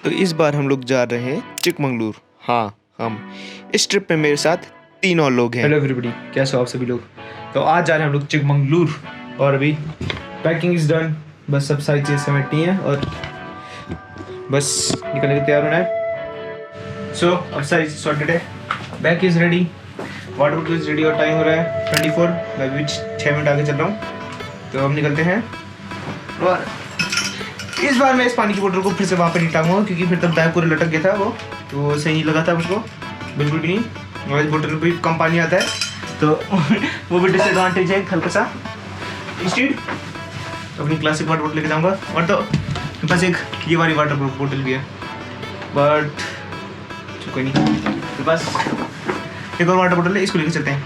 तो इस बार हम लोग जा रहे हैं चिकमंगलूर। हाँ, हम इस ट्रिप पे मेरे साथ 3 और लोग हैं। हेलो एवरीबॉडी, कैसे हो आप सभी लोग। तो आज जा रहे हैं हम लोग चिकमंगलूर और अभी पैकिंग इज डन। बस सब सारी चीज़ समेटनी है और बस निकलने के तैयार होना है। सो अब सारी चीज़ सॉर्टेड है, bag is ready, water bottle is ready और टाइम हो रहा है 24। मैं भी 6 मिनट आगे चल रहा हूँ। तो अब निकलते हैं। और इस बार मैं इस पानी की बोतल को फिर से वहाँ पर नहीं टांगूंगा क्योंकि फिर तब बैग पूरा लटक गया था वो, तो सही नहीं लगा था मुझको बिल्कुल भी नहीं। और इस बोतल में भी कम पानी आता है तो वो भी डिसएडवांटेज है हल्का सा। इंस्टेड अपनी क्लासिक वाटर बोतल लेके जाऊँगा और तो बस एक ये वाली वाटर बोतल भी है, बट कोई नहीं। तो बस एक और वाटर बोतल है, इसको लेके चलते हैं।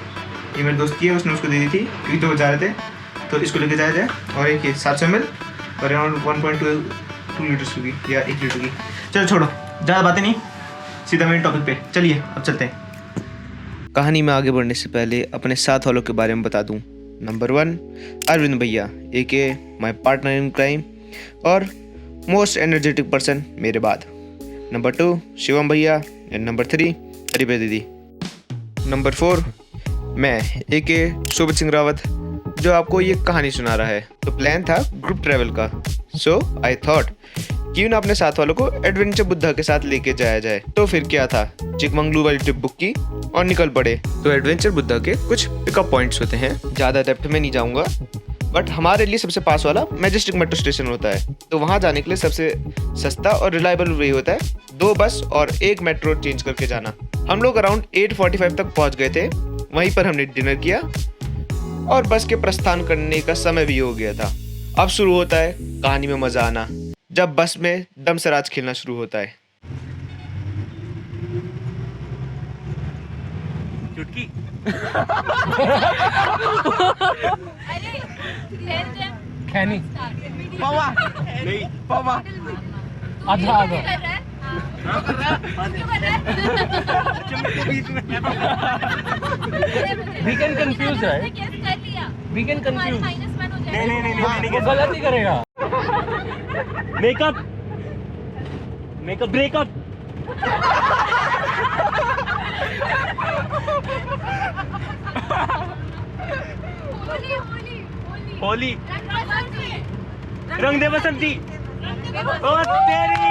ये मेरे दोस्त की है, उसने उसको दे दी थी क्योंकि तो जा रहे थे, तो इसको लेके जाया जाए। और एक 700 ml और अराउंड 1.2 लीटर्स होगी या 1 लीटर की। चलो छोड़ो, ज़्यादा बातें नहीं, सीधा मेन टॉपिक पे चलिए अब चलते हैं। कहानी में आगे बढ़ने से पहले अपने साथ वालों के बारे में बता दूं। नंबर 1 अरविंद भैया AK my partner in crime और मोस्ट एनर्जेटिक पर्सन मेरे बाद। नंबर 2 शिवम भैया एंड नंबर 3 हरिप्रिया दीदी। नंबर 4 मैं AK शोभित सिंह रावत जो आपको ये कहानी सुना रहा है। तो प्लान था ग्रुप ट्रैवल का, सो आई थॉट क्यों ना अपने साथ वालों को एडवेंचर बुद्धा के साथ लेके जाया जाए। तो फिर क्या था, चिकमंगलूर वाली ट्रिप बुक की और निकल पड़े। तो एडवेंचर बुद्धा के कुछ पिकअप पॉइंट्स होते हैं, ज़्यादा डेप्थ में नहीं जाऊंगा, बट हमारे लिए सबसे पास वाला मैजेस्टिक मेट्रो स्टेशन होता है। तो वहाँ जाने के लिए सबसे सस्ता और रिलायबल वे होता है 2 बस और 1 मेट्रो चेंज करके जाना। हम लोग अराउंड 8:45 तक पहुँच गए थे। वहीं पर हमने डिनर किया और बस के प्रस्थान करने का समय भी हो गया था। अब शुरू होता है कहानी में मजा आना, जब बस में दमसराज खेलना शुरू होता है। चुटकी खैनी पवा नहीं पावा आधा आधा बीच में वी कैन कंफ्यूज है, वी कैन कंफ्यूज। नहीं वो गलत ही करेगा। मेकअप मेकअप ब्रेकअप होली रंग दे बसंती ओ तेरी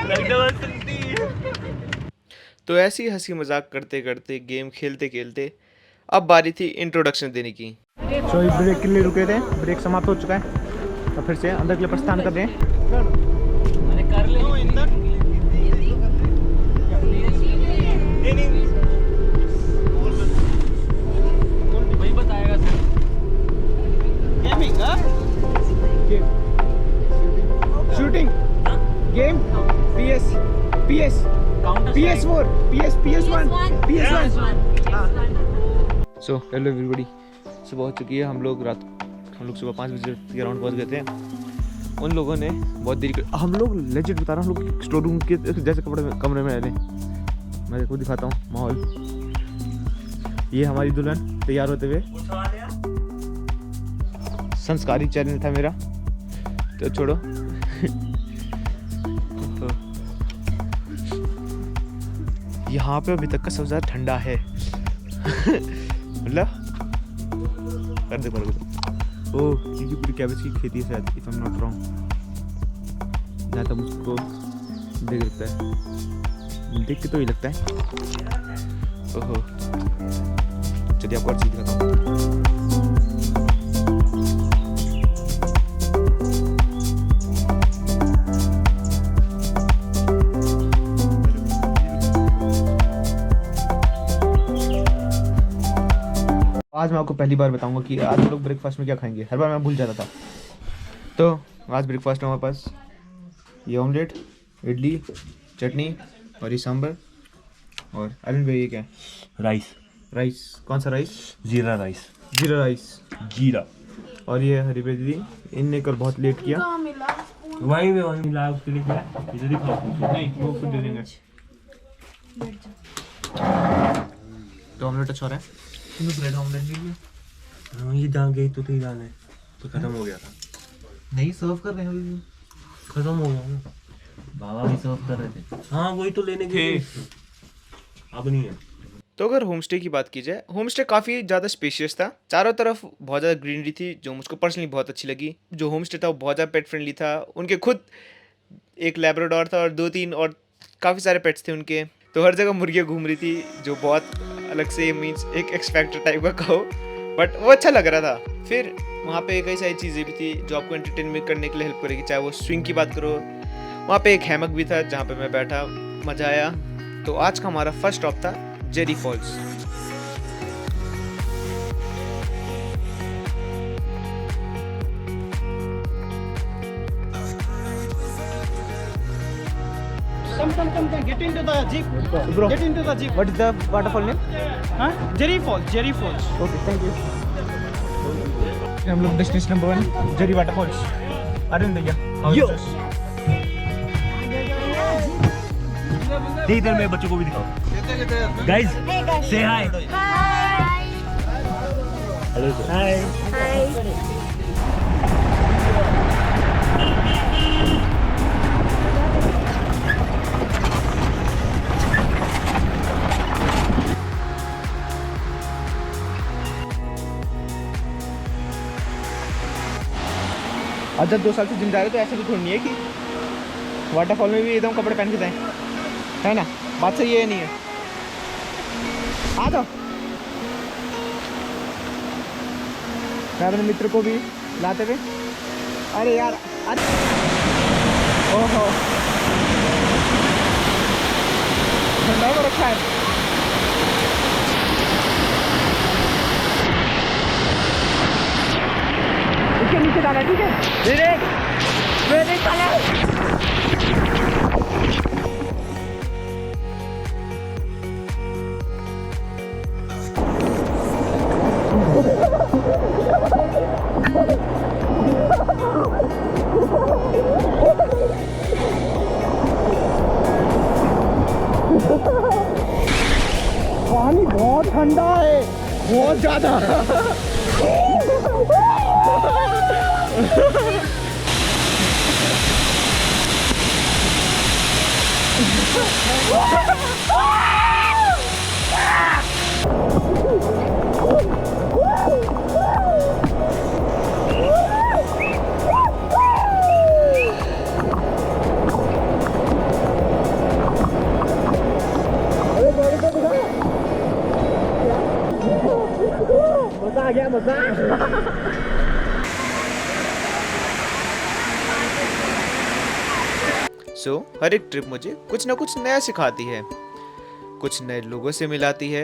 रंग दे बसंती। तो ऐसी ही हंसी मजाक करते करते गेम खेलते खेलते अब बारी थी इंट्रोडक्शन देने की। सो ब्रेक के लिए रुके थे, ब्रेक समाप्त हो चुका है, तो फिर से अंदर के लिए प्रस्थान कर रहे हैं। अरे कर ले वही बताएगा sir. Shooting game PS4 PS1 so hello everybody, सुबह हो चुकी है। हम लोग सुबह 5 बजे के अराउंड पहुंच गए थे। उन लोगों ने बहुत देरी कर, हम लोग लेजिट बता रहा हूँ, हम लोग स्टोर रूम के जैसे कमरे में आए। मैं देखो दिखाता हूँ माहौल। ये हमारी दुल्हन तैयार होते हुए, संस्कारी चैनल था मेरा, तो छोड़ो। तो यहाँ पे अभी तक का सबसे ज़्यादा ठंडा है। मतलब कर दे ओह, क्योंकि पूरी कैबेज की खेती है शायद, if I am not wrong, जहाँ तक मुझको देख लगता है, देख के तो ही लगता है। ओहो, चलिए आपको और चीज़ दिखाता हूँ। आज मैं आपको पहली बार बताऊंगा कि आज हम लोग ब्रेकफास्ट में क्या खाएंगे। हर बार मैं भूल जाता था। तो आज ब्रेकफास्ट में हमारे पास ये ऑमलेट, इडली, चटनी और ये सांभर। और अरविंद भाई ये क्या है? राइस कौन सा राइस? जीरा राइस जीरा राइस। जीरा। और ये हरिप्रिया दीदी, इनने कल बहुत लेट किया। वहीं मिला उसके लिए क्या इधर ही खाओ। नहीं, वो खुद दे देंगे। तो ऑमलेट अच्छा हो रहा है। ब्रेड ऑमलेट ले लिया। ये जहाँ गई तो जाने तो खत्म हो गया था। नहीं सर्व कर रहे हैं, खत्म हो गया। बाबा भी सर्व कर रहे थे। हाँ वही तो लेने गए थे। अब नहीं है। तो अगर होम स्टे की बात की जाए, होम स्टे काफ़ी ज़्यादा स्पेशियस था, चारों तरफ बहुत ज़्यादा ग्रीनरी थी जो मुझको पर्सनली बहुत अच्छी लगी। जो होम स्टे था वो बहुत ज़्यादा पेट फ्रेंडली था, उनके खुद एक लैब्राडोर था और 2-3 और काफ़ी सारे पेट्स थे उनके। तो हर जगह मुर्गियाँ घूम रही थी जो बहुत अलग से मीन्स एक एक्सपेक्टर टाइप का कहो, बट वो अच्छा लग रहा था। फिर वहाँ पे कई सारी चीज़ें भी थी जो आपको एंटरटेनमेंट करने के लिए हेल्प करेगी, चाहे वो स्विंग की बात करो, वहाँ पे एक हैमक भी था जहाँ पे मैं बैठा, मज़ा आया। तो आज का हमारा फर्स्ट स्टॉप था Jeri falls. Come. Get into the jeep. Bro, Get into the jeep. what is the waterfall name? Huh? Jerry Falls. Okay, thank you. हम लोग destination number 1 Jeri waterfalls. Arvind भैया यो दे इधर मेरे बच्चों को भी दिखाओ। गाइस से हाय। Hello hi. आज जब 2 साल से जिम जा रहे तो ऐसे भी थोड़ी नहीं है कि वाटरफॉल में भी एकदम कपड़े पहन के जाएं, है ना? बात सही है या नहीं है? आ जाओ। मैं अपने मित्र को भी लाते हुए, अरे यार अरे ओहो ठंडा हो रखा है। इसके नीचे जाना है, ठीक है? मेरे पानी बहुत ठंडा है, बहुत ज्यादा। मजा आ गया, मजा। सो हर एक ट्रिप मुझे कुछ ना कुछ नया सिखाती है, कुछ नए लोगों से मिलाती है।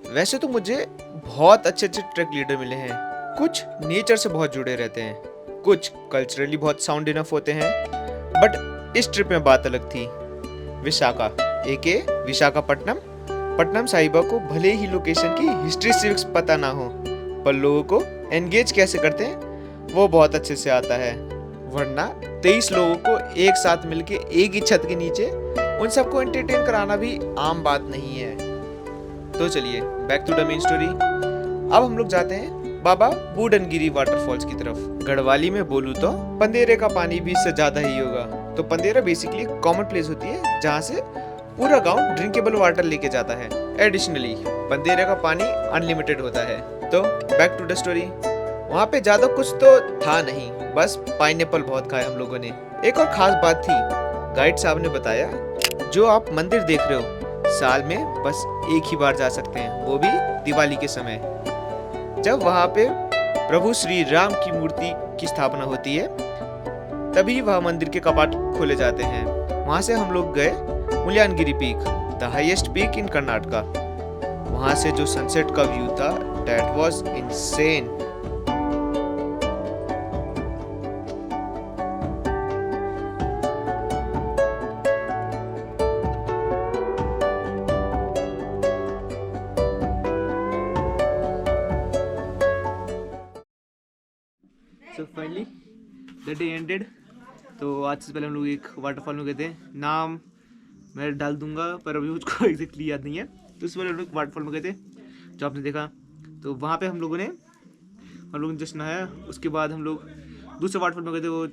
वैसे तो मुझे बहुत अच्छे अच्छे ट्रैक लीडर मिले हैं, कुछ नेचर से बहुत जुड़े रहते हैं, कुछ कल्चरली बहुत साउंड इनफ होते हैं, बट इस ट्रिप में बात अलग थी। विशाखा एके विशाखापट्टनम पट्टनम साहिबा को भले ही लोकेशन की हिस्ट्री सिविक्स पता ना हो, पर लोगों को एंगेज कैसे करते हैं वो बहुत अच्छे से आता है। वरना 23 लोगों को एक साथ मिलके एक ही छत के नीचे उन सबको एंटरटेन कराना भी आम बात नहीं है। तो चलिए back to the main story. अब हम लोग जाते हैं बाबा बूडनगिरी वाटरफॉल्स की तरफ। गढ़वाली में बोलूँ तो पंदेरे का पानी भी इससे ज्यादा ही होगा। तो पंदेरा बेसिकली कॉमन प्लेस होती है जहाँ से पूरा गांव ड्रिंकेबल वाटर लेके जाता है। एडिशनली पंदेरा का पानी अनलिमिटेड होता है। तो बैक टू द स्टोरी। वहाँ पे ज्यादा कुछ तो था नहीं, बस पाइनएप्पल बहुत खाए हम लोगों ने। एक और खास बात थी, गाइड साहब ने बताया जो आप मंदिर देख रहे हो साल में बस एक ही बार जा सकते हैं, वो भी दिवाली के समय, जब वहाँ पे प्रभु श्री राम की मूर्ति की स्थापना होती है, तभी वह मंदिर के कपाट खोले जाते हैं। वहाँ से हम लोग गए Mullayanagiri peak, the highest peak in Karnataka. वहाँ से जो सनसेट का व्यू था, that was insane. So finally the day ended. तो आज से पहले हम लोग एक वाटरफॉल में गए थे, नाम मैं डाल दूंगा पर अभी मुझको एग्जैक्टली याद नहीं है। तो उससे पहले हम लोग वाटरफॉल में गए थे जो आपने देखा। तो वहाँ पे हम लोगों ने जस्ट नहाया। उसके बाद हम लोग दूसरे वाटरफॉल में गए थे, वो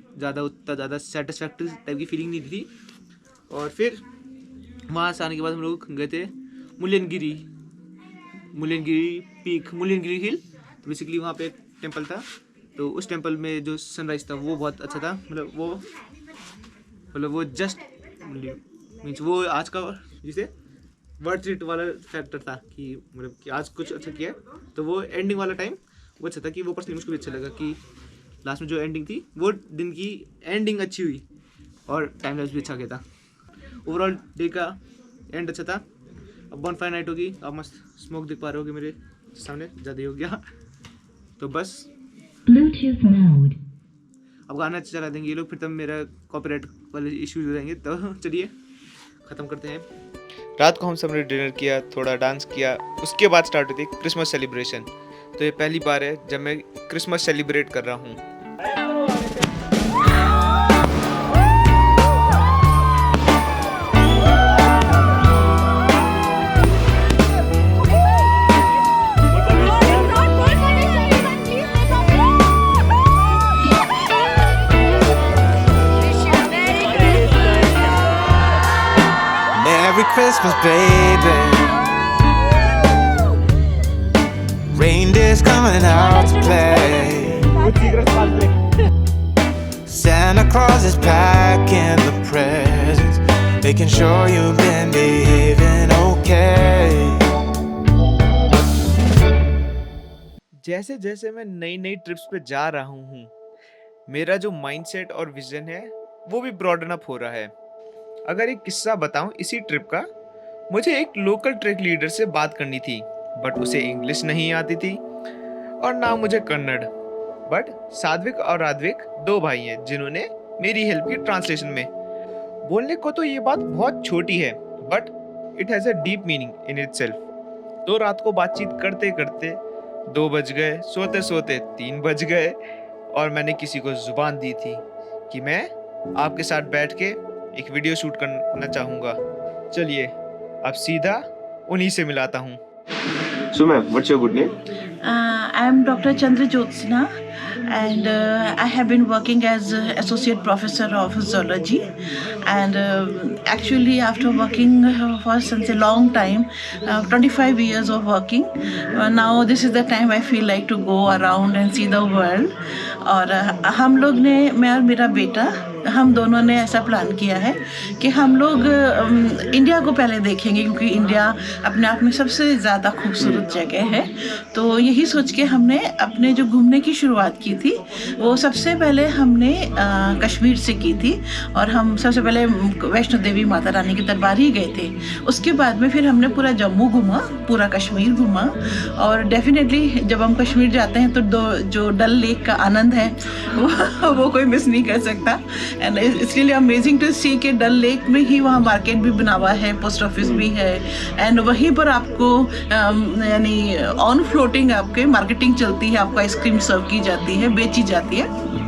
उतना ज़्यादा सेटिस्फैक्टरी टाइप की फीलिंग नहीं थी। और फिर वहाँ से आने के बाद हम लोग गए थे मुल्यनगिरी पीक, मुल्यनगिरी हिल। तो बेसिकली वहाँ पे एक टेम्पल था, तो उस टेम्पल में जो सनराइज़ था वो बहुत अच्छा था। मतलब वो जस्ट मीन्स वो आज का जिसे वर्थ इट वाला फैक्टर था कि मतलब कि आज कुछ अच्छा किया है। तो वो एंडिंग वाला टाइम वो अच्छा था कि वो पर्सनली मुझको भी अच्छा लगा कि लास्ट में जो एंडिंग थी वो दिन की एंडिंग अच्छी हुई और टाइम लैप्स भी अच्छा गया था। ओवरऑल डे का एंड अच्छा था। अब बॉनफायर नाइट होगी, आप मस्त स्मोक देख पा रहे होगे मेरे सामने, ज़्यादा ही हो गया। तो बस Bluetooth mode. अब गाना चला देंगे ये लोग, फिर तब मेरा कॉपीराइट वाले इश्यूज हो जाएंगे। तो चलिए ख़त्म करते हैं। रात को हम सब ने डिनर किया, थोड़ा डांस किया, उसके बाद स्टार्ट हुई थी क्रिसमस सेलिब्रेशन। तो ये पहली बार है जब मैं क्रिसमस सेलिब्रेट कर रहा हूँ। Merry Christmas, baby. Reindeer's coming out to play. Santa Claus is packing the presents, making sure you've been behaving okay. जैसे जैसे मैं नई नई ट्रिप्स पे जा रहा हूँ, मेरा जो माइंडसेट और विजन है वो भी ब्रॉडन अप हो रहा है। अगर एक किस्सा बताऊं इसी ट्रिप का, मुझे एक लोकल ट्रैक लीडर से बात करनी थी, बट उसे इंग्लिश नहीं आती थी और ना मुझे कन्नड़। बट सात्विक और राध्विक दो भाई हैं जिन्होंने मेरी हेल्प की ट्रांसलेशन में। बोलने को तो ये बात बहुत छोटी है, but it has a deep meaning in itself. तो रात को बातचीत करते करते 2 बज गए, सोते सोते 3 बज गए, और मैंने किसी को जुबान दी थी कि मैं आपके साथ बैठ के एक वीडियो शूट करना चाहूँगा। चलिए अब सीधा उन्हीं से मिलाता हूँ। So ma'am, what's your good name? I am Dr. Chandra Jyotsna, and I have been working as associate professor of zoology. And actually, after working for since a long time, 25 years of working, now this is the time I feel like to go around and see the world. और हम लोग ने, मैं और मेरा बेटा, हम दोनों ने ऐसा प्लान किया है कि हम लोग इंडिया को पहले देखेंगे, क्योंकि इंडिया अपने आप में सबसे ज़्यादा खूबसूरत जगह है। तो यही सोच के हमने अपने जो घूमने की शुरुआत की थी वो सबसे पहले हमने कश्मीर से की थी, और हम सबसे पहले वैष्णो देवी माता रानी के दरबार ही गए थे। उसके बाद में फिर हमने पूरा जम्मू घूमा, पूरा कश्मीर घूमा। और डेफिनेटली जब हम कश्मीर जाते हैं तो जो डल लेक का आनंद है वो कोई मिस नहीं कर सकता। And it's really amazing to see कि डल लेक में ही वहाँ मार्केट भी बना हुआ है, पोस्ट ऑफिस भी है, एंड वहीं पर आपको यानी ऑन फ्लोटिंग आपके मार्केटिंग चलती है, आपको आइसक्रीम सर्व की जाती है, बेची जाती है।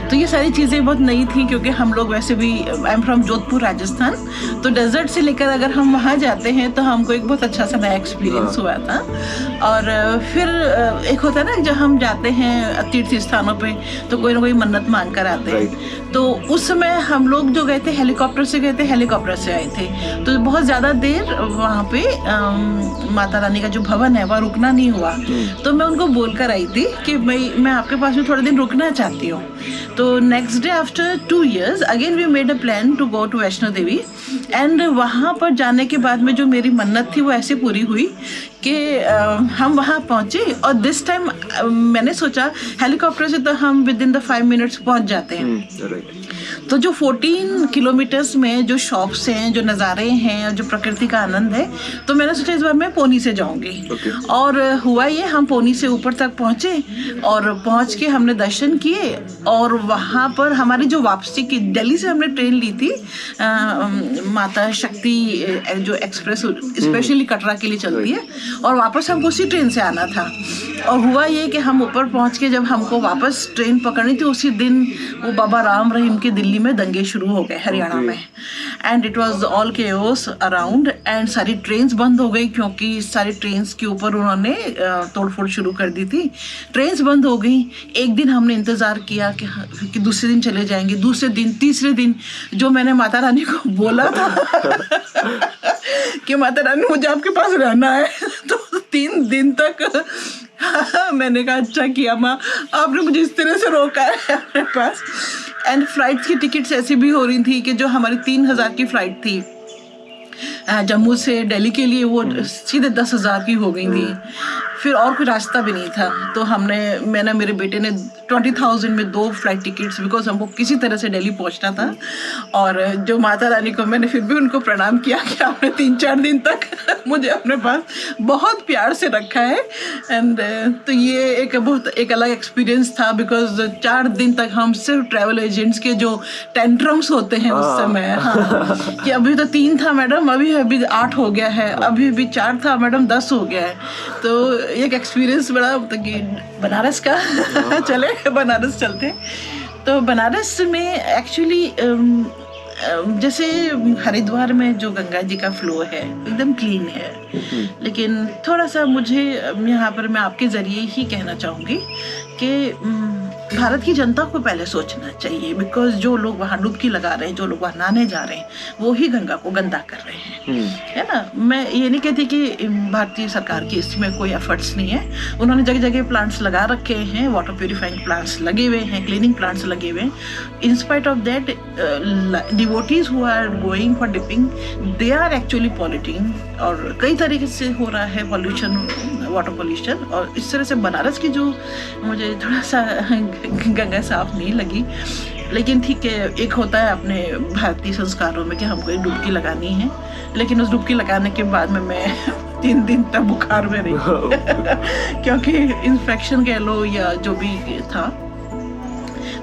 तो ये सारी चीज़ें बहुत नई थी, क्योंकि हम लोग वैसे भी, I am from Jodhpur Rajasthan, तो डेजर्ट से लेकर अगर हम वहाँ जाते हैं तो हमको एक बहुत अच्छा सा नया एक्सपीरियंस हुआ था। और फिर एक होता है ना, जब हम जाते हैं तीर्थ स्थानों पे तो कोई ना कोई मन्नत मांग कर आते हैं। तो उस समय हम लोग जो गए थे हेलीकॉप्टर से गए थे, हेलीकॉप्टर से आए थे, तो बहुत ज़्यादा देर वहाँ पे माता रानी का जो भवन है वहाँ रुकना नहीं हुआ। तो मैं उनको बोल कर आई थी कि मैं आपके पास में थोड़े दिन रुकना चाहती हूँ। तो next day after 2 years again we made a plan to go to Vaishno Devi. And वहाँ पर जाने के बाद में जो मेरी मन्नत थी वो ऐसे पूरी हुई कि हम वहाँ पहुँचे, और दिस टाइम मैंने सोचा हेलीकॉप्टर से तो हम विद इन द 5 minutes पहुँच जाते हैं। तो जो 14 किलोमीटर्स में जो शॉप्स हैं, जो नज़ारे हैं और जो प्रकृति का आनंद है, तो मैंने सोचा इस बार मैं पोनी से जाऊंगी। और हुआ ये, हम पोनी से ऊपर तक पहुँचे, और पहुँच के हमने दर्शन किए। और वहाँ पर हमारी जो वापसी की, दिल्ली से हमने ट्रेन ली थी माता शक्ति जो एक्सप्रेस स्पेशली कटरा के लिए चलती है, और वापस हमको उसी ट्रेन से आना था। और हुआ ये कि हम ऊपर पहुँच के जब हमको वापस ट्रेन पकड़नी थी, उसी दिन वो बाबा राम रहीम की दिल्ली में दंगे शुरू हो गए, हरियाणा में, and it was all chaos around, and सारी ट्रेन्स बंद हो गई क्योंकि सारी ट्रेन्स के ऊपर उन्होंने तोड़फोड़ शुरू कर दी थी। ट्रेन्स बंद हो गई। एक दिन हमने इंतज़ार किया कि दूसरे दिन चले जाएंगे, दूसरे दिन, तीसरे दिन, जो मैंने माता रानी को बोला था कि माता रानी मुझे आपके पास रहना है, तो 3 दिन तक मैंने कहा अच्छा किया माँ, आपने मुझे इस तरह से रोका है अपने पास। एंड फ्लाइट की टिकट्स ऐसी भी हो रही थी कि जो हमारी 3000 की फ़्लाइट थी जम्मू से दिल्ली के लिए, वो सीधे 10,000 की हो गई थी। फिर और कोई रास्ता भी नहीं था, तो मैंने मेरे बेटे ने 20,000 में 2 फ्लाइट टिकट्स, बिकॉज हमको किसी तरह से दिल्ली पहुंचना था। और जो माता रानी को मैंने फिर भी उनको प्रणाम किया कि आपने 3-4 दिन तक मुझे अपने पास बहुत प्यार से रखा है। एंड तो ये एक अलग एक्सपीरियंस था, बिकॉज 4 दिन तक हम सिर्फ ट्रैवल एजेंट्स के जो टेंट्रम्स होते हैं उस समय, हाँ, कि अभी तो 3 था मैडम, अभी 8 हो गया है, अभी भी 4 था मैडम, 10 हो गया है। तो एक एक्सपीरियंस बड़ा बनारस का चले बनारस चलते। तो बनारस में एक्चुअली जैसे हरिद्वार में जो गंगा जी का फ्लो है एकदम क्लीन है, लेकिन थोड़ा सा मुझे यहाँ पर मैं आपके ज़रिए ही कहना चाहूँगी कि भारत की जनता को पहले सोचना चाहिए, बिकॉज जो लोग वहाँ डुबकी लगा रहे हैं, जो लोग वहाँ नहाने जा रहे हैं, वो ही गंगा को गंदा कर रहे हैं, है ना। मैं ये नहीं कहती कि भारतीय सरकार की इसमें कोई एफर्ट्स नहीं है। उन्होंने जगह जगह प्लांट्स लगा रखे हैं, वाटर प्यूरिफाइंग प्लांट्स लगे हुए हैं, क्लीनिंग प्लांट्स लगे हुए हैं। In spite of that, devotees who are going for dipping, they are actually polluting, और कई तरीके से हो रहा है पॉल्यूशन, वाटर पॉल्यूशन। और इस तरह से बनारस की जो मुझे थोड़ा सा गंगा साफ नहीं लगी, लेकिन ठीक है, एक होता है अपने भारतीय संस्कारों में कि हमको एक डुबकी लगानी है, लेकिन उस डुबकी लगाने के बाद में मैं 3 दिन तक बुखार में रही क्योंकि इन्फेक्शन कह लो या जो भी था।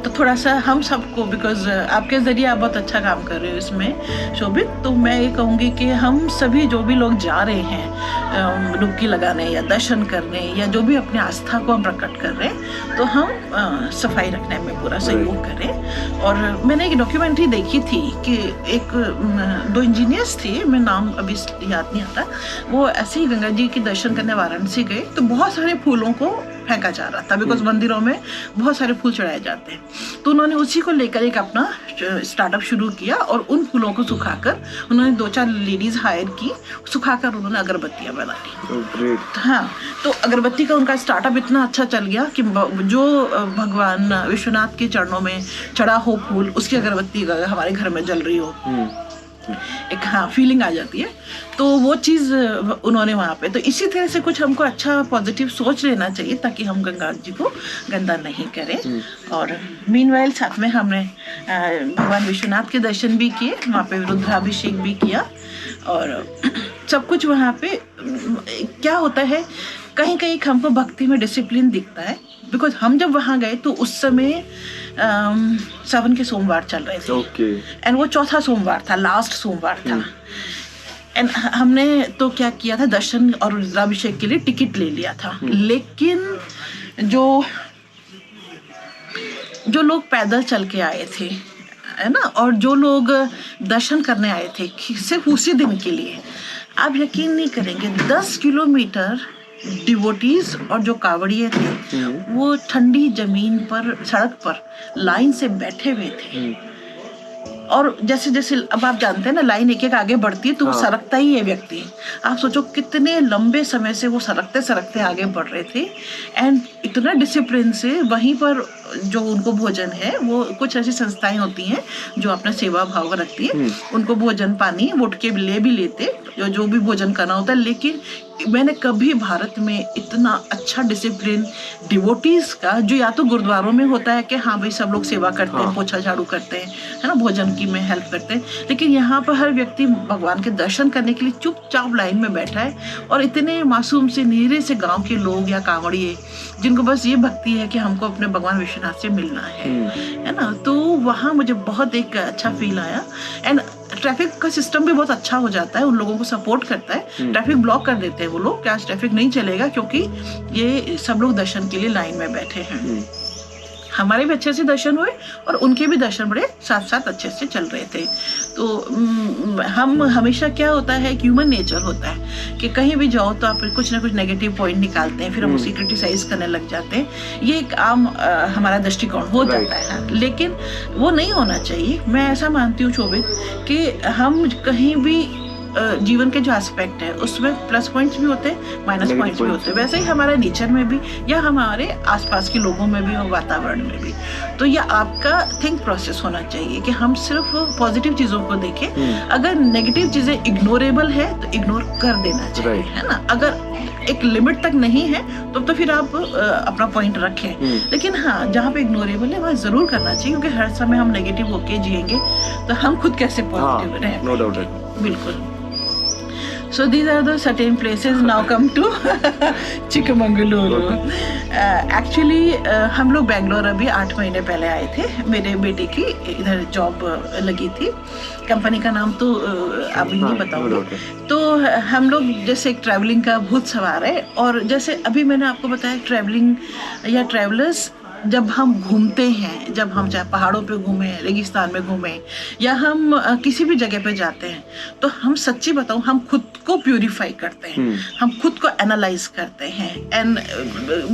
तो थोड़ा सा हम सबको, बिकॉज आपके ज़रिए आप बहुत अच्छा काम कर रहे हो इसमें शोभित, तो मैं ये कहूँगी कि हम सभी जो भी लोग जा रहे हैं डुबकी लगाने या दर्शन करने या जो भी अपनी आस्था को हम प्रकट कर रहे हैं, तो हम सफाई रखने में पूरा सहयोग करें। और मैंने एक डॉक्यूमेंट्री देखी थी कि 2 इंजीनियर्स थे, मैं नाम अभी याद नहीं आता, वो ऐसे ही गंगा जी के दर्शन करने वाराणसी गए, तो बहुत सारे फूलों को फेंका जा रहा था, बिकॉज मंदिरों में बहुत सारे फूल चढ़ाए जाते हैं। तो उन्होंने उसी को लेकर एक अपना स्टार्टअप शुरू किया, और उन फूलों को सुखाकर उन्होंने 2-4 लेडीज हायर की, सुखाकर उन्होंने अगरबत्तियां बना ली। हाँ, तो अगरबत्ती का उनका स्टार्टअप इतना अच्छा चल गया कि जो भगवान विश्वनाथ के चरणों में चढ़ा हो फूल, उसकी अगरबत्ती हमारे घर में जल रही हो, एक हाँ फीलिंग आ जाती है। तो वो चीज़ उन्होंने वहाँ पे, तो इसी तरह से कुछ हमको अच्छा पॉजिटिव सोच लेना चाहिए ताकि हम गंगा जी को गंदा नहीं करें। और मीनवाइल साथ में हमने भगवान विश्वनाथ के दर्शन भी किए, वहाँ पे रुद्राभिषेक भी किया, और सब कुछ वहाँ पे क्या होता है, कहीं कहीं हमको भक्ति में डिसिप्लिन दिखता है, बिकॉज हम जब वहाँ गए तो उस समय सावन के सोमवार चल रहे थे, एंड वो 4था सोमवार था, लास्ट सोमवार था। एंड हमने तो क्या किया था, दर्शन और रुद्राभिषेक के लिए टिकट ले लिया था, लेकिन जो लोग पैदल चल के आए थे, है ना, और जो लोग दर्शन करने आए थे सिर्फ उसी दिन के लिए, आप यकीन नहीं करेंगे 10 किलोमीटर डिवोटीज और जो कावड़िए थे वो ठंडी जमीन पर, सड़क पर लाइन से बैठे हुए थे। और जैसे जैसे अब आप जानते हैं ना, लाइन एक एक आगे बढ़ती है तो वो सरकता ही है व्यक्ति। आप सोचो कितने लंबे समय से वो सरकते सरकते आगे बढ़ रहे थे, एंड इतना डिसिप्लिन से। वहीं पर जो उनको भोजन है, वो कुछ ऐसी संस्थाएं होती हैं जो अपना सेवा भाव रखती है, उनको भोजन पानी वो उठ के ले भी लेते, जो भी भोजन करना होता है। लेकिन मैंने कभी भारत में इतना अच्छा डिसिप्लिन डिवोटीज का, जो या तो गुरुद्वारों में होता है कि हाँ भाई सब लोग सेवा करते हैं, पोछा झाड़ू करते हैं, है ना, भोजन की में हेल्प करते हैं, लेकिन यहाँ पर हर व्यक्ति भगवान के दर्शन करने के लिए चुपचाप लाइन में बैठा है। और इतने मासूम से नीरे से गाँव के लोग या कांवड़िए जिनको बस ये भक्ति है कि हमको अपने भगवान विश्वनाथ से मिलना है ना, तो वहाँ मुझे बहुत एक अच्छा फील आया। एंड ट्रैफिक का सिस्टम भी बहुत अच्छा हो जाता है, उन लोगों को सपोर्ट करता है। ट्रैफिक ब्लॉक कर देते हैं वो लोग कि आज ट्रैफिक नहीं चलेगा, क्योंकि ये सब लोग दर्शन के लिए लाइन में बैठे हैं। हमारे भी अच्छे से दर्शन हुए और उनके भी दर्शन बड़े साथ साथ अच्छे से चल रहे थे। तो हम हमेशा क्या होता है, ह्यूमन नेचर होता है कि कहीं भी जाओ तो आप कुछ ना कुछ नेगेटिव पॉइंट निकालते हैं, फिर हम उसे क्रिटिसाइज करने लग जाते हैं। ये एक आम हमारा दृष्टिकोण हो जाता है, लेकिन वो नहीं होना चाहिए। मैं ऐसा मानती हूँ शोभित कि हम कहीं भी जीवन के जो एस्पेक्ट है उसमें प्लस पॉइंट्स भी होते हैं, माइनस पॉइंट्स भी होते हैं। वैसे ही हमारे नेचर में भी या हमारे आसपास के लोगों में भी और वातावरण में भी। तो ये आपका थिंक प्रोसेस होना चाहिए कि हम सिर्फ पॉजिटिव चीज़ों को देखें। अगर नेगेटिव चीज़ें इग्नोरेबल है तो इग्नोर कर देना चाहिए, है ना। अगर एक लिमिट तक नहीं है तो फिर आप अपना पॉइंट रखें। लेकिन हाँ, जहाँ पे इग्नोरेबल है वहाँ ज़रूर करना चाहिए, क्योंकि हर समय हम नेगेटिव होके जिएंगे तो हम खुद कैसे पॉजिटिव रहें। No doubt. बिल्कुल। So these are the certain places. Now come to Chikmagaluru. Actually हम लोग बेंगलोर अभी 8 महीने पहले आए थे। मेरे बेटे की इधर जॉब लगी थी। कंपनी का नाम तो अभी नहीं बताऊंगी। तो हम लोग जैसे एक ट्रैवलिंग का भूत सवार है, और जैसे अभी मैंने आपको बताया ट्रैवलिंग या ट्रैवलर्स जब हम घूमते हैं, जब हम चाहे पहाड़ों पे घूमें, रेगिस्तान में घूमें, या हम किसी भी जगह पे जाते हैं, तो हम सच्ची बताऊं हम खुद को प्यूरिफाई करते हैं, हम खुद को एनालाइज करते हैं। एंड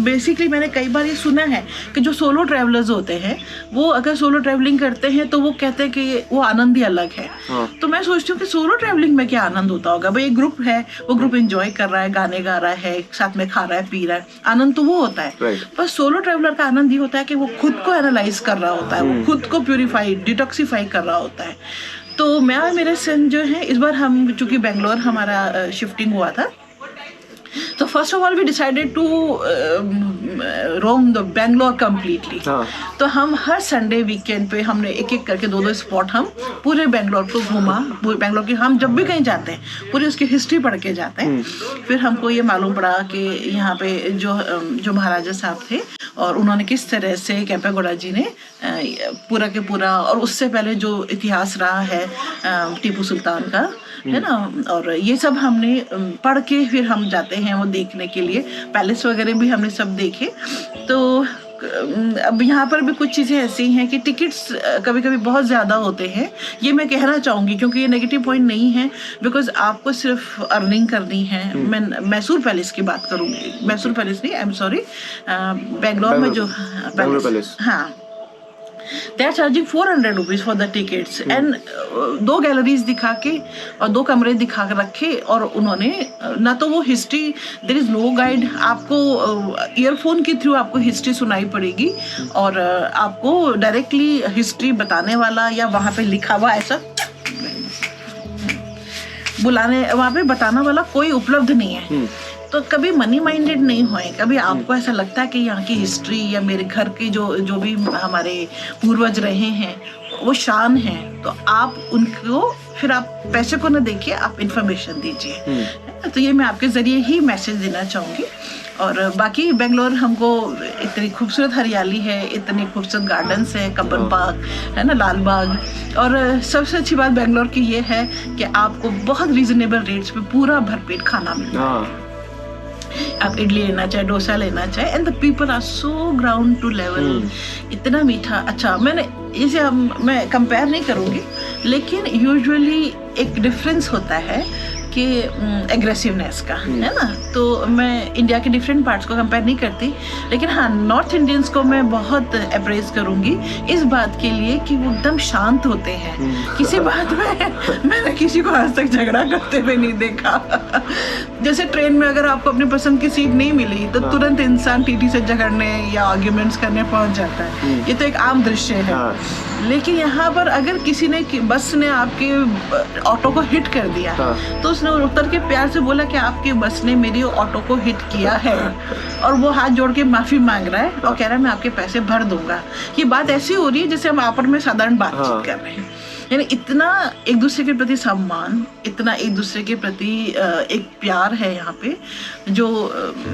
बेसिकली मैंने कई बार ये सुना है कि जो सोलो ट्रैवलर्स होते हैं वो अगर सोलो ट्रैवलिंग करते हैं तो वो कहते हैं कि वो आनंद ही अलग है। तो मैं सोचती हूँ कि सोलो ट्रैवलिंग में क्या आनंद होता होगा। भाई एक ग्रुप है, वो ग्रुप एंजॉय कर रहा है, गाने गा रहा है, साथ में खा रहा है, पी रहा है, आनंद तो वो होता है। पर सोलो ट्रैवलर का आनंद होता है कि वो खुद को एनालाइज कर रहा होता है, वो खुद को प्यूरिफाई, डिटॉक्सिफाई कर रहा होता है। तो मैं और मेरे सन जो है, इस बार हम चूंकि बेंगलोर हमारा शिफ्टिंग हुआ था, तो first of all we decided to roam the Bangalore completely. तो हम हर संडे वीकेंड पे हमने एक एक करके 2-2 स्पॉट हम पूरे बेंगलोर को घूमा। बेंगलोर की हम जब भी कहीं जाते हैं पूरी उसकी हिस्ट्री पढ़ के जाते हैं। फिर हमको ये मालूम पड़ा कि यहाँ पे जो महाराजा साहब थे और उन्होंने किस तरह से केम्पेगौड़ा जी ने पूरा के पूरा, और उससे पहले जो इतिहास रहा है टीपू सुल्तान का, है ना। और ये सब हमने पढ़ के फिर हम जाते हैं वो देखने के लिए। पैलेस वगैरह भी हमने सब देखे। तो अब यहाँ पर भी कुछ चीज़ें ऐसी हैं कि टिकट्स कभी कभी बहुत ज़्यादा होते हैं। ये मैं कहना चाहूँगी क्योंकि ये नेगेटिव पॉइंट नहीं है, बिकॉज आपको सिर्फ अर्निंग करनी है। मैं मैसूर पैलेस की बात करूँगी, मैसूर पैलेस नहीं, आई एम सॉरी, बेंगलोर में जो पैलेस, हाँ, they are charging 400 rupees for the tickets and 2 galleries दिखा के और 2 कमरे दिखा के रखे, और उन्होंने ना तो वो history, there is no guide, आपको ईयरफोन के थ्रू आपको हिस्ट्री सुनाई पड़ेगी, और आपको डायरेक्टली हिस्ट्री बताने वाला या वहाँ पे लिखा हुआ ऐसा बुलाने, वहाँ पे बताने वाला कोई उपलब्ध नहीं है। तो कभी मनी माइंडेड नहीं होए, कभी आपको ऐसा लगता है कि यहाँ की हिस्ट्री या मेरे घर की जो भी हमारे पूर्वज रहे हैं वो शान है, तो आप उनको फिर आप पैसे को ना देखिए, आप इंफॉर्मेशन दीजिए। तो ये मैं आपके ज़रिए ही मैसेज देना चाहूँगी। और बाकी बेंगलोर हमको इतनी खूबसूरत हरियाली है, इतनी खूबसूरत गार्डन्स है, कब्बन पार्क है ना, लाल बाग, और सबसे अच्छी बात बेंगलोर की ये है कि आपको बहुत रीजनेबल रेट्स पे पूरा भरपेट खाना मिलता है। आप इडली लेना चाहे, डोसा लेना चाहे, and the people are so ground to level, इतना मीठा। अच्छा, मैंने इसे मैं कंपेयर नहीं करूँगी, लेकिन यूजुअली एक डिफरेंस होता है कि एग्रेसिवनेस का, है ना। तो मैं इंडिया के डिफरेंट पार्ट्स को कंपेयर नहीं करती, लेकिन हाँ, नॉर्थ इंडियंस को मैं बहुत अप्रेज करूँगी इस बात के लिए कि वो एकदम शांत होते हैं। किसी बात में मैंने किसी को आज तक झगड़ा करते हुए नहीं देखा। जैसे ट्रेन में अगर आपको अपनी पसंद की सीट नहीं मिली तो तुरंत इंसान टीटी से झगड़ने या आर्ग्यूमेंट्स करने पहुंच जाता है। ये तो एक आम दृश्य है। लेकिन यहाँ पर अगर किसी ने, बस ने आपके ऑटो को हिट कर दिया, तो उसने उतर के प्यार से बोला कि आपकी बस ने मेरी ऑटो को हिट किया है, और वो हाथ जोड़ के माफ़ी मांग रहा है और कह रहा है मैं आपके पैसे भर दूंगा। ये बात ऐसी हो रही है जैसे हम आपस में साधारण बातचीत कर रहे हैं। यानी इतना एक दूसरे के प्रति सम्मान, इतना एक दूसरे के प्रति एक प्यार है यहाँ पे, जो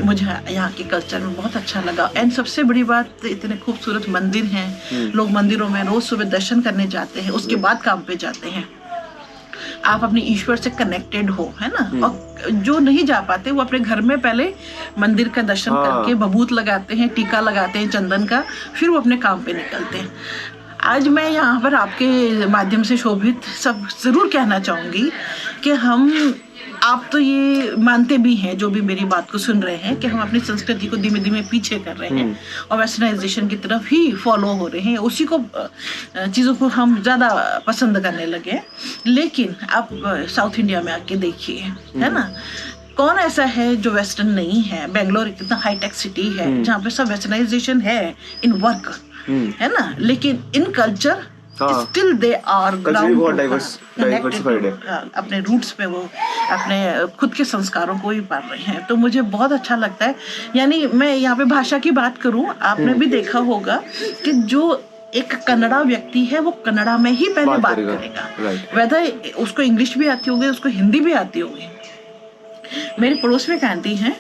मुझे यहाँ के कल्चर में बहुत अच्छा लगा। एंड सबसे बड़ी बात, इतने खूबसूरत मंदिर हैं, लोग मंदिरों में रोज़ सुबह दर्शन करने जाते हैं, उसके बाद काम पे जाते हैं। आप अपने ईश्वर से कनेक्टेड हो, है ना। और जो नहीं जा पाते वो अपने घर में पहले मंदिर का दर्शन करके बबूत लगाते हैं, टीका लगाते हैं चंदन का, फिर वो अपने काम पे निकलते हैं। आज मैं यहाँ पर आपके माध्यम से शोभित सब ज़रूर कहना चाहूँगी कि आप तो ये मानते भी हैं, जो भी मेरी बात को सुन रहे हैं, कि हम अपनी संस्कृति को धीमे धीमे पीछे कर रहे हैं और वेस्टर्नाइजेशन की तरफ ही फॉलो हो रहे हैं, उसी को चीज़ों को हम ज़्यादा पसंद करने लगे हैं। लेकिन आप साउथ इंडिया में आके देखिए, है ना, कौन ऐसा है जो वेस्टर्न नहीं है। बेंगलोर कितना हाईटेक सिटी है जहाँ पे सब वेस्टर्नाइजेशन है इन वर्क, है ना, लेकिन in culture still they are diversified है। अपने रूट्स पे वो अपने खुद के संस्कारों को ही पाल रहे हैं। तो मुझे बहुत अच्छा लगता है। यानी मैं यहाँ पे भाषा की बात करूँ, आपने भी देखा होगा कि जो एक कन्नड़ा व्यक्ति है वो कन्नड़ा में ही पहले बात करेगा, वैसे उसको इंग्लिश भी आती होगी, उसको हिंदी भी आती होगी। मेरे पड़ोस में एक आंटी हैं,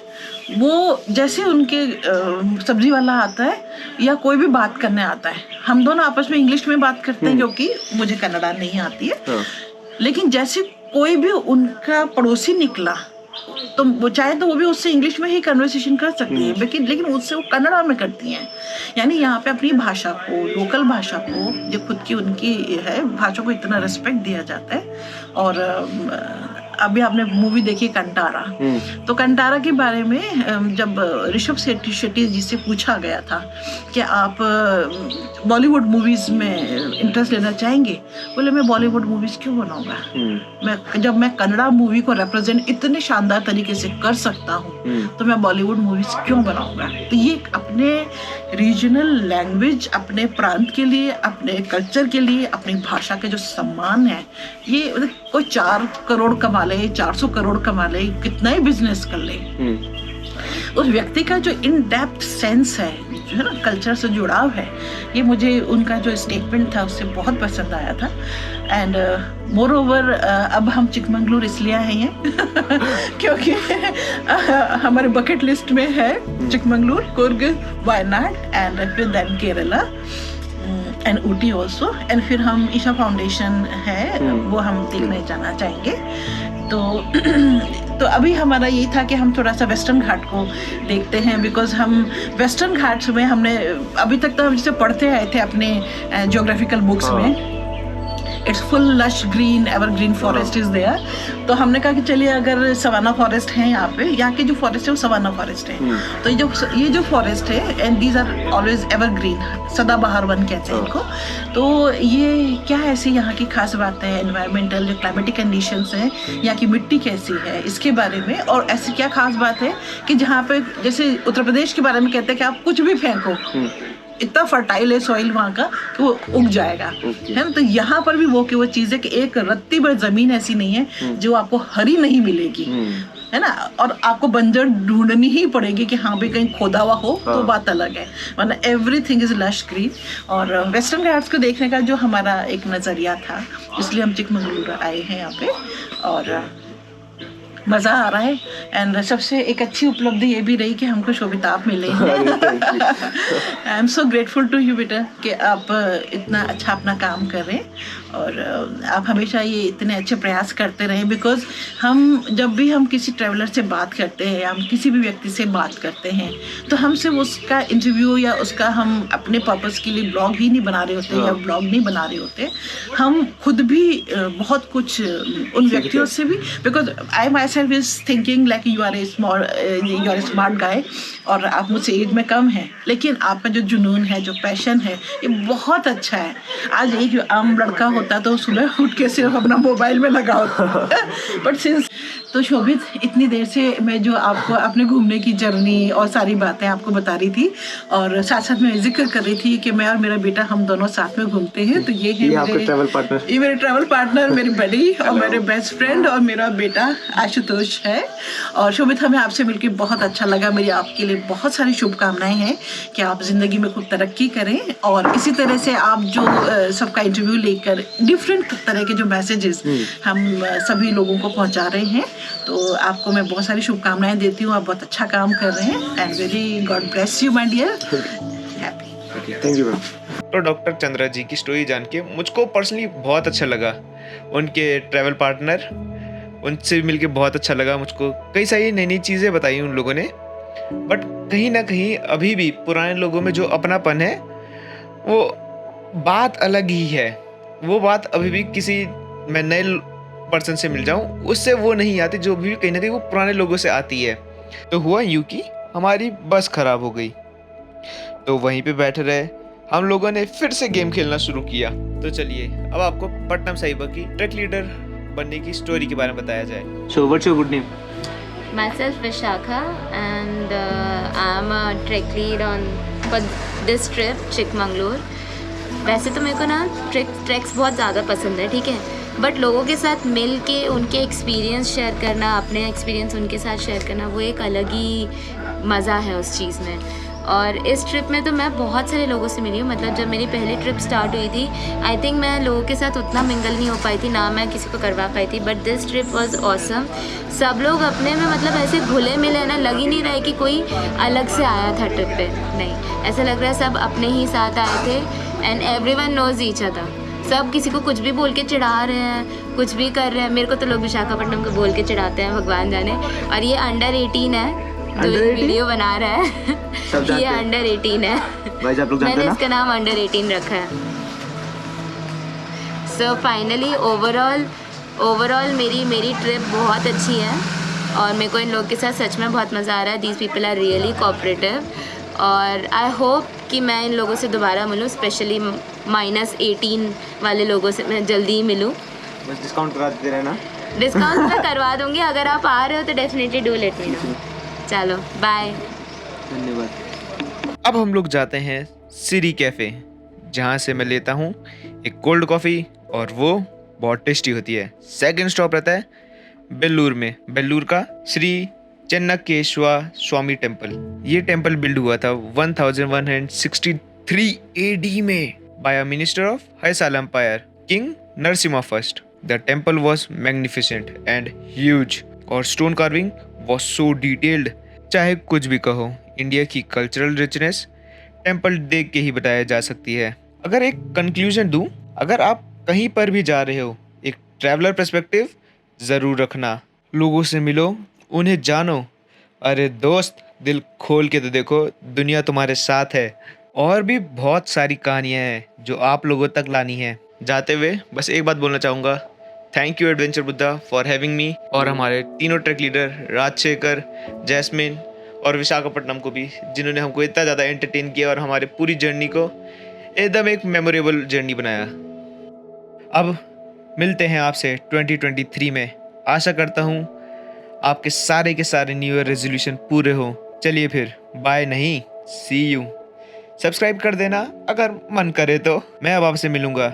वो जैसे उनके सब्जी वाला आता है या कोई भी बात करने आता है, हम दोनों आपस में इंग्लिश में बात करते हैं क्योंकि मुझे कन्नड़ा नहीं आती है। लेकिन जैसे कोई भी उनका पड़ोसी निकला तो वो चाहे तो वो भी उससे इंग्लिश में ही कन्वर्सेशन कर सकती है, लेकिन उससे वो कन्नड़ा में करती हैं। यानी यहाँ पे अपनी भाषा को, लोकल भाषा को, जो खुद की उनकी है भाषा को इतना रिस्पेक्ट दिया जाता है। और अभी आपने मूवी देखी कंटारा, तो कंटारा के बारे में जब ऋषभ शेट्टी जी से पूछा गया था कि आप बॉलीवुड मूवीज में इंटरेस्ट लेना चाहेंगे, बोले मैं बॉलीवुड मूवीज क्यों बनाऊंगा, जब मैं कन्नड़ा मूवी को रिप्रेजेंट इतने शानदार तरीके से कर सकता हूँ तो मैं बॉलीवुड मूवीज क्यों बनाऊंगा। तो ये अपने रीजनल लैंग्वेज, अपने प्रांत के लिए, अपने कल्चर के लिए, अपनी भाषा के जो सम्मान है, ये कोई 4 करोड़ कमा ले, 400 करोड़ कमा ले, कितना ही बिजनेस कर ले, उस व्यक्ति का जो इन डेप्थ सेंस है, जो है ना कल्चर से जुड़ाव है, ये मुझे उनका जो स्टेटमेंट था उससे बहुत पसंद आया था। एंड मोर ओवर अब हम चिकमंगलूर इसलिए आए हैं क्योंकि हमारे बकेट लिस्ट में है चिकमंगलूर, कुर्ग, वायनाड एंड फिर then Kerala and Ooty also. And फिर हम ईशा फाउंडेशन है वो हम देखने जाना चाहेंगे। तो अभी हमारा यही था कि हम थोड़ा सा वेस्टर्न घाट को देखते हैं, बिकॉज हम वेस्टर्न घाट्स में हमने अभी तक तो हम जिसे पढ़ते आए थे अपने ज्योग्राफिकल बुक्स में, it's full lush green evergreen forest is there. तो हमने कहा कि चलिए अगर सवाना फॉरेस्ट है यहाँ के जो फॉरेस्ट है वो सवाना फॉरेस्ट है, तो ये जो फॉरेस्ट है and these are always evergreen, सदाबहार वन कहते हैं इनको। तो ये क्या ऐसी यहाँ की खास बात है, एनवायरमेंटल जो क्लाइमेटिक कंडीशंस है, यहाँ की मिट्टी कैसी है, इसके बारे में। और ऐसी क्या खास बात है कि जहाँ पे जैसे उत्तर प्रदेश के बारे में कहते हैं कि आप कुछ भी फेंको, इतना फर्टाइल है सॉइल वहाँ का कि वो उग जाएगा, है ना। तो यहाँ पर भी वो चीज़ है कि एक रत्ती भर जमीन ऐसी नहीं है जो आपको हरी नहीं मिलेगी, है ना। और आपको बंजर ढूंढनी ही पड़ेगी कि हाँ भाई कहीं खोदा हुआ हो तो बात अलग है, वरना एवरीथिंग इज लश ग्रीन। और वेस्टर्न घाट्स को देखने का जो हमारा एक नज़रिया था, इसलिए हम चिकमंगलूर आए हैं यहाँ पे और मज़ा आ रहा है। एंड सबसे एक अच्छी उपलब्धि ये भी रही कि हमको शोभिताप मिले हैं। I am so grateful to you बेटा कि आप इतना अच्छा अपना काम कर रहे हैं और आप हमेशा ये इतने अच्छे प्रयास करते रहें। बिकॉज जब भी हम किसी ट्रैवलर से बात करते हैं या हम किसी भी व्यक्ति से बात करते हैं तो हम सिर्फ उसका इंटरव्यू या उसका हम अपने पर्पस के लिए ब्लॉग ही नहीं बना रहे होते या ब्लॉग नहीं बना रहे होते, हम खुद भी बहुत कुछ उन व्यक्तियों से भी, because I myself is thinking like you are a smart guy और आप मुझसे एज में कम हैं, लेकिन आपका जो जुनून है, जो पैशन है, ये बहुत अच्छा है। आज एक आम लड़का होता तो सुबह उठ के सिर्फ अपना मोबाइल में लगा होता बट सिंस तो शोभित इतनी देर से मैं जो आपको अपने घूमने की जर्नी और सारी बातें आपको बता रही थी और साथ साथ में जिक्र कर रही थी कि मैं और मेरा बेटा हम दोनों साथ में घूमते हैं। तो ये है मेरे ट्रैवल पार्टनर, मेरी बड़ी और मेरे बेस्ट फ्रेंड और मेरा बेटा आशुतोष है। और शोभित हमें आपसे मिलकर बहुत अच्छा लगा। मेरी आपके लिए बहुत सारी शुभकामनाएं हैं कि आप ज़िंदगी में खूब तरक्की करें और इसी तरह से आप जो सबका इंटरव्यू लेकर डिफरेंट तरह के जो मैसेजेस हम सभी लोगों को पहुंचा रहे हैं, तो आपको मैं बहुत सारी शुभकामनाएं देती हूँ। आप बहुत अच्छा काम कर रहे हैं and very God bless you my dear. Happy thank you. तो डॉक्टर चंद्रा जी की स्टोरी जान के मुझको पर्सनली बहुत अच्छा लगा उनके ट्रैवल पार्टनर, उनसे मिलके बहुत अच्छा लगा मुझको। कई सारी नई नई चीज़ें बताई उन लोगों ने, बट कहीं ना कहीं अभी भी पुराने लोगों में जो अपनापन है वो बात अलग ही है। वो बात अभी भी किसी मैं नए पर्सन से मिल जाऊं उससे वो नहीं आती जो भी कहीं ना कहीं वो पुराने लोगों से आती है। तो हुआ यूं कि हमारी बस खराब हो गई, तो वहीं पे बैठे रहे। हम लोगों ने फिर से गेम खेलना शुरू किया। तो चलिए अब आपको पट्टनम साहिबा की ट्रैक लीडर बनने की स्टोरी के बारे में बताया जाए। So what's your good name? Myself Vishakha, and I'm a trek lead for this trip Chikmagalur. वैसे तो मेरे को ना ट्रैक्स बहुत ज़्यादा पसंद है, ठीक है, बट लोगों के साथ मिल के उनके एक्सपीरियंस शेयर करना, अपने एक्सपीरियंस उनके साथ शेयर करना, वो एक अलग ही मज़ा है उस चीज़ में। और इस ट्रिप में तो मैं बहुत सारे लोगों से मिली हूँ। मतलब जब मेरी पहली ट्रिप स्टार्ट हुई थी, आई थिंक मैं लोगों के साथ उतना मिंगल नहीं हो पाई थी, ना मैं किसी को करवा पाई थी, but this trip was awesome. सब लोग अपने में मतलब ऐसे घुले मिले ना, लग ही नहीं रहा है कि कोई अलग से आया था ट्रिप पे, नहीं, ऐसा लग रहा है सब अपने ही साथ आए थे। And everyone knows each other, सब किसी को कुछ भी बोल के चिढ़ा रहे हैं, कुछ भी कर रहे हैं। मेरे को तो लोग विशाखापट्टनम को बोल के चिढ़ाते हैं, भगवान जाने। और ये अंडर 18 है जो ये वीडियो बना रहा है, ये अंडर 18 है। भाई आप लोग जानते मैंने हैं ना? इसका नाम अंडर 18 रखा है। सो फाइनली ओवरऑल मेरी ट्रिप बहुत अच्छी है और मेरे को इन लोगों के साथ सच में बहुत मज़ा आ रहा है। These people are really cooperative और आई होप कि मैं इन लोगों से दोबारा मिलूँ, स्पेशली -18 वाले लोगों से मैं जल्दी ही मिलूँ। बस डिस्काउंट करा देते रहना। डिस्काउंट मैं करवा दूँगी, अगर आप आ रहे हो तो definitely do let me know. चलो बाय। धन्यवाद। अब हम लोग जाते हैं सिरी कैफ़े, जहाँ से मैं लेता हूँ एक कोल्ड कॉफ़ी और वो बहुत टेस्टी होती है। सेकंड स्टॉप रहता है बेल्लूर में, बेल्लूर का श्री चन्नकेश्वर स्वामी टेम्पल। ये टेम्पल बिल्ड हुआ था 1163 AD में by a minister of Hoysala empire king Narasimha first. The temple was magnificent and huge और stone carving was so detailed. चाहे कुछ भी कहो, इंडिया की कल्चरल रिचनेस टेम्पल देख के ही बताया जा सकती है। अगर एक कंक्लूजन दूं, अगर आप कहीं पर भी जा रहे हो, एक ट्रैवलर पर्सपेक्टिव ज़रूर रखना। लोगों से मिलो, उन्हें जानो। अरे दोस्त, दिल खोल के तो देखो, दुनिया तुम्हारे साथ है। और भी बहुत सारी कहानियाँ हैं जो आप लोगों तक लानी है। जाते हुए बस एक बात बोलना चाहूँगा, thank you adventure Buddha for having me, और हमारे तीनों ट्रैक लीडर राजशेखर, जैस्मिन और विशाखापट्टनम को भी, जिन्होंने हमको इतना ज़्यादा एंटरटेन किया और हमारे पूरी जर्नी को एकदम एक मेमोरेबल जर्नी बनाया। अब मिलते हैं आपसे 2023 में। आशा करता हूँ आपके सारे के सारे न्यू ईयर रेजोल्यूशन पूरे हो। चलिए फिर, बाय नहीं, सी यू। सब्सक्राइब कर देना अगर मन करे तो। मैं अब आपसे मिलूँगा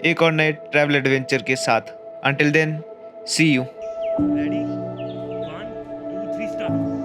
एक और नए ट्रैवल एडवेंचर के साथ। Until then, see you. Ready? 1, 2, 3 start.